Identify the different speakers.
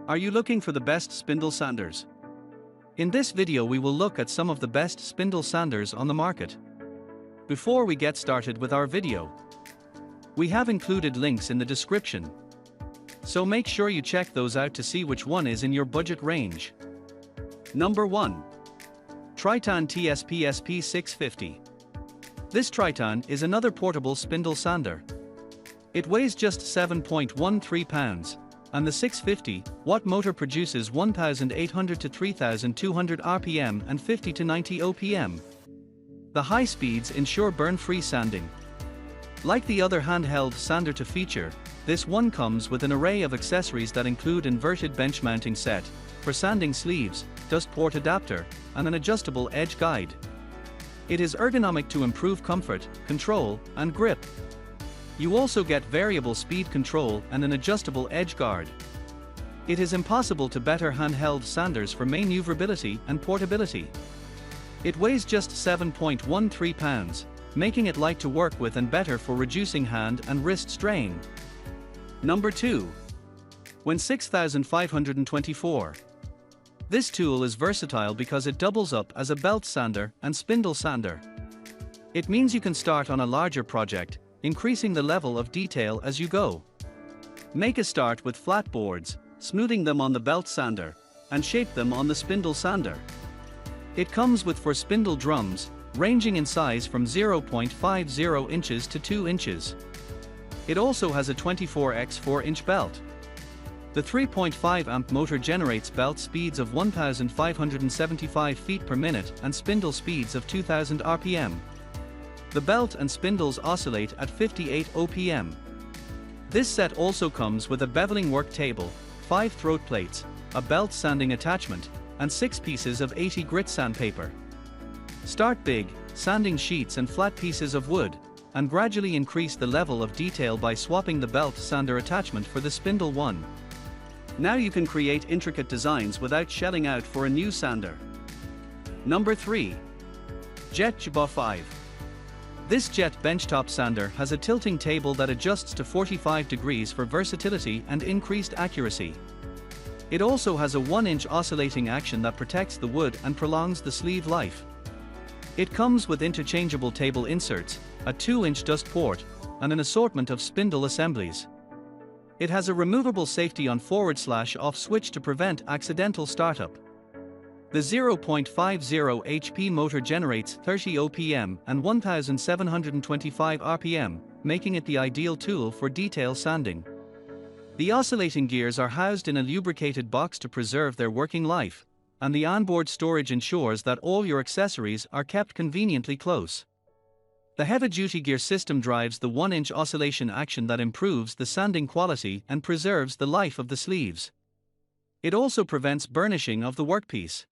Speaker 1: Are you looking for the best spindle sanders? In this video we will look at some of the best spindle sanders on the market. Before we get started with our video, we have included links in the description, so make sure you check those out to see which one is in your budget range. Number 1. Triton TSPSP650. This Triton is another portable spindle sander. It weighs just 7.13 pounds, and the 650-watt motor produces 1,800 to 3,200 RPM and 50 to 90 OPM. The high speeds ensure burn-free sanding. Like the other handheld sander to feature, this one comes with an array of accessories that include inverted bench mounting set for sanding sleeves, dust port adapter, and an adjustable edge guide. It is ergonomic to improve comfort, control, and grip. You also get variable speed control and an adjustable edge guard. It is impossible to better handheld sanders for maneuverability and portability. It weighs just 7.13 pounds, making it light to work with and better for reducing hand and wrist strain. Number 2. Win 6524. This tool is versatile because it doubles up as a belt sander and spindle sander. It means you can start on a larger project, increasing the level of detail as you go. Make a start with flat boards, smoothing them on the belt sander, and shape them on the spindle sander. It comes with 4 spindle drums, ranging in size from 0.50 inches to 2 inches. It also has a 24x4-inch belt. The 3.5 amp motor generates belt speeds of 1,575 feet per minute and spindle speeds of 2,000 RPM. The belt and spindles oscillate at 58 OPM. This set also comes with a beveling work table, 5 throat plates, a belt sanding attachment, and 6 pieces of 80 grit sandpaper. Start big, sanding sheets and flat pieces of wood, and gradually increase the level of detail by swapping the belt sander attachment for the spindle one. Now you can create intricate designs without shelling out for a new sander. Number 3. Jet JBA 5. This Jet benchtop sander has a tilting table that adjusts to 45 degrees for versatility and increased accuracy. It also has a 1-inch oscillating action that protects the wood and prolongs the sleeve life. It comes with interchangeable table inserts, a 2-inch dust port, and an assortment of spindle assemblies. It has a removable safety on /off switch to prevent accidental startup. The 0.50 HP motor generates 30 OPM and 1,725 RPM, making it the ideal tool for detail sanding. The oscillating gears are housed in a lubricated box to preserve their working life, and the onboard storage ensures that all your accessories are kept conveniently close. The heavy-duty gear system drives the 1-inch oscillation action that improves the sanding quality and preserves the life of the sleeves. It also prevents burnishing of the workpiece.